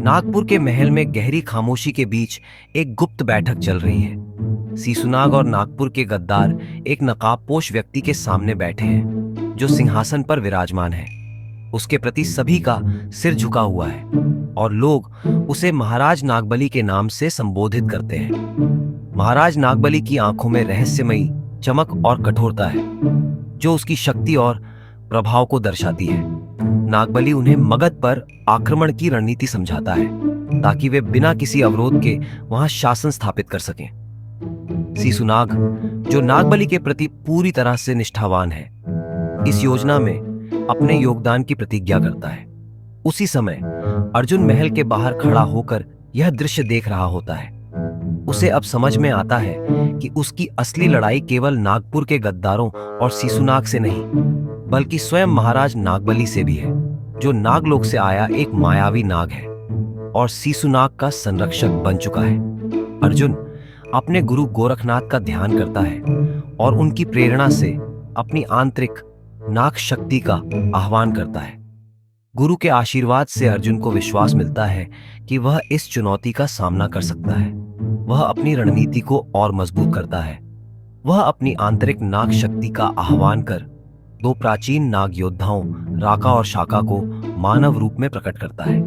नागपुर के महल में गहरी खामोशी के बीच एक गुप्त बैठक चल रही है। सीसुनाग और नागपुर के गद्दार एक नकाबपोश व्यक्ति के सामने बैठे हैं जो सिंहासन पर विराजमान है। उसके प्रति सभी का सिर झुका हुआ है और लोग उसे महाराज नागबली के नाम से संबोधित करते हैं। महाराज नागबली की आंखों में रहस्यमयी चमक और कठोरता है जो उसकी शक्ति और प्रभाव को दर्शाती है। नागबली उन्हें मगध पर आक्रमण की रणनीति समझाता है ताकि वे बिना किसी अवरोध के वहां शासन स्थापित कर सकें। सीसुनाग, जो नागबली के प्रति पूरी तरह से निष्ठावान है, इस योजना में अपने योगदान की प्रतिज्ञा करता है। उसी समय अर्जुन महल के बाहर खड़ा होकर यह दृश्य देख रहा होता है। उसे अब समझ में आता है कि उसकी असली लड़ाई केवल नागपुर के गद्दारों और सीसुनाग से नहीं, बल्कि स्वयं महाराज नागबली से भी है, जो नागलोक से आया एक मायावी नाग है और सीसुनाग का संरक्षक बन चुका है। अर्जुन अपने गुरु गोरखनाथ का ध्यान करता है और उनकी प्रेरणा से अपनी आंतरिक नाग शक्ति का आह्वान करता है। गुरु के आशीर्वाद से अर्जुन को विश्वास मिलता है कि वह इस चुनौती का सामना कर सकता है। वह अपनी रणनीति को और मजबूत करता है। वह अपनी आंतरिक नाग शक्ति का आह्वान कर दो प्राचीन नाग योद्धाओं राका और शाका को मानव रूप में प्रकट करता है।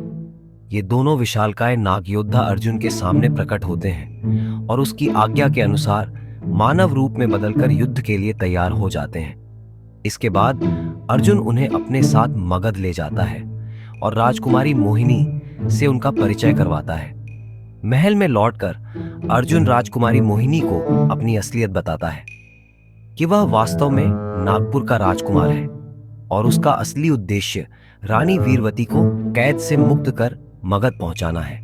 ये दोनों विशालकाय नाग योद्धा अर्जुन के सामने प्रकट होते हैं और उसकी आज्ञा के अनुसार मानव रूप में बदलकर युद्ध के लिए तैयार हो जाते हैं। इसके बाद अर्जुन उन्हें अपने साथ मगध ले जाता है और राजकुमारी मोहिनी से उनका परिचय करवाता है। महल में लौटकर अर्जुन राजकुमारी मोहिनी को अपनी असलियत बताता है कि वह वास्तव में नागपुर का राजकुमार है और उसका असली उद्देश्य रानी वीरवती को कैद से मुक्त कर मगध पहुंचाना है।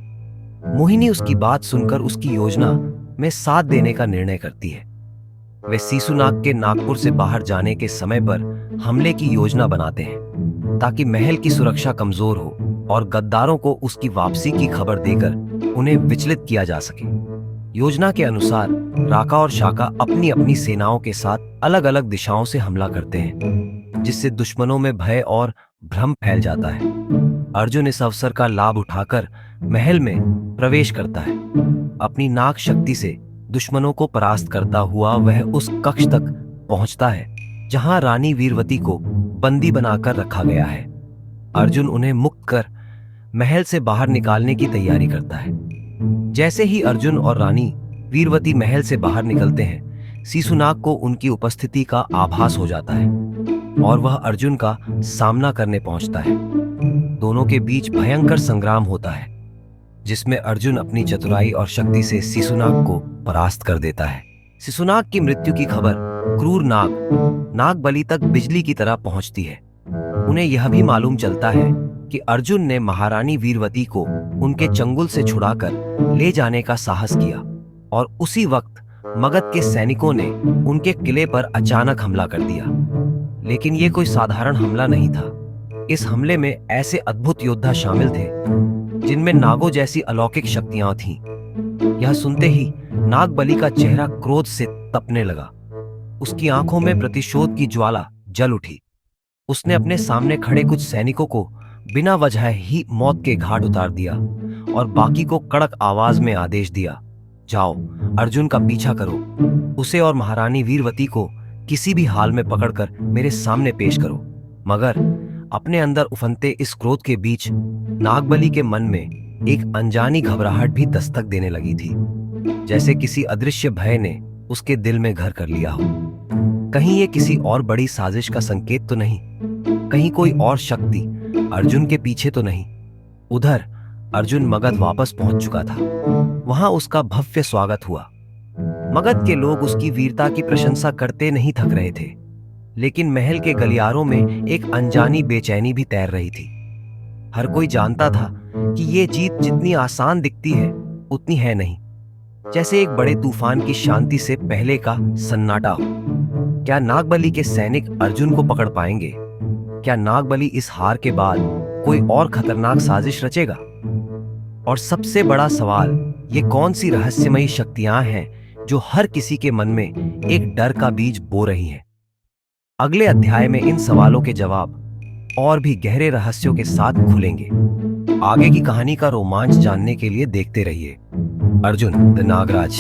मोहिनी उसकी बात सुनकर उसकी योजना में साथ देने का निर्णय करती है। वे सीसुनाग के नागपुर से बाहर जाने के समय पर हमले की योजना बनाते हैं ताकि महल की सुरक्षा कमजोर हो और गद्दारों को उसकी वापसी की खबर देकर उन्हें विचलित किया जा सके। योजना के अनुसार राका और शाका अपनी अपनी सेनाओं के साथ अलग अलग दिशाओं से हमला करते हैं, जिससे दुश्मनों में भय और भ्रम फैल जाता है। अर्जुन इस अवसर का लाभ उठाकर महल में प्रवेश करता है। अपनी नाग शक्ति से दुश्मनों को परास्त करता हुआ वह उस कक्ष तक पहुंचता है जहां रानी वीरवती को बंदी बनाकर रखा गया है। अर्जुन उन्हें मुक्त कर महल से बाहर निकालने की तैयारी करता है। जैसे ही अर्जुन और रानी वीरवती महल से बाहर निकलते हैं, सीसुनाग को उनकी उपस्थिति का आभास हो जाता है और वह अर्जुन का सामना करने पहुंचता है। दोनों के बीच भयंकर संग्राम होता है जिसमें अर्जुन अपनी चतुराई और शक्ति से सीसुनाग को परास्त कर देता है। सीसुनाग की मृत्यु की खबर क्रूर नागबली तक बिजली की तरह पहुंचती है। उन्हें यह भी मालूम चलता है कि अर्जुन ने महारानी वीरवती को उनके चंगुल से छुड़ाकर ले जाने का साहस किया और उसी वक्त मगध के सैनिकों ने उनके किले पर अचानक हमला कर दिया। लेकिन यह कोई साधारण हमला नहीं था। इस हमले में ऐसे अद्भुत योद्धा शामिल थे जिनमें नागों जैसी अलौकिक शक्तियां थीं। यह सुनते ही नागबली का चेहरा क्रोध से तपने लगा। उसकी आंखों में प्रतिशोध की ज्वाला जल उठी। उसने अपने सामने खड़े कुछ सैनिकों को बिना वजह ही मौत के घाट उतार दिया और बाकी को कड़क आवाज में आदेश दिया, जाओ अर्जुन का पीछा करो, उसे और महारानी वीरवती को किसी भी हाल में पकड़कर मेरे सामने पेश करो। मगर अपने अंदर उफनते इस क्रोध के बीच नागबली के मन में एक अनजानी घबराहट भी दस्तक देने लगी थी, जैसे किसी अदृश्य भय ने उसके दिल में घर कर लिया हो। कहीं ये किसी और बड़ी साजिश का संकेत तो नहीं, कहीं कोई और शक्ति अर्जुन के पीछे तो नहीं। उधर अर्जुन मगध वापस पहुंच चुका था। वहां उसका भव्य स्वागत हुआ। मगध के लोग उसकी वीरता की प्रशंसा करते नहीं थक रहे थे, लेकिन महल के गलियारों में एक अनजानी बेचैनी भी तैर रही थी। हर कोई जानता था कि ये जीत जितनी आसान दिखती है उतनी है नहीं, जैसे एक बड़े तूफान की शांति से पहले का सन्नाटा हो। क्या नागबली के सैनिक अर्जुन को पकड़ पाएंगे? क्या नागबली इस हार के बाद कोई और खतरनाक साजिश रचेगा? और सबसे बड़ा सवाल, ये कौन सी रहस्यमयी शक्तियां हैं जो हर किसी के मन में एक डर का बीज बो रही हैं? अगले अध्याय में इन सवालों के जवाब और भी गहरे रहस्यों के साथ खुलेंगे। आगे की कहानी का रोमांच जानने के लिए देखते रहिए अर्जुन द नागराज।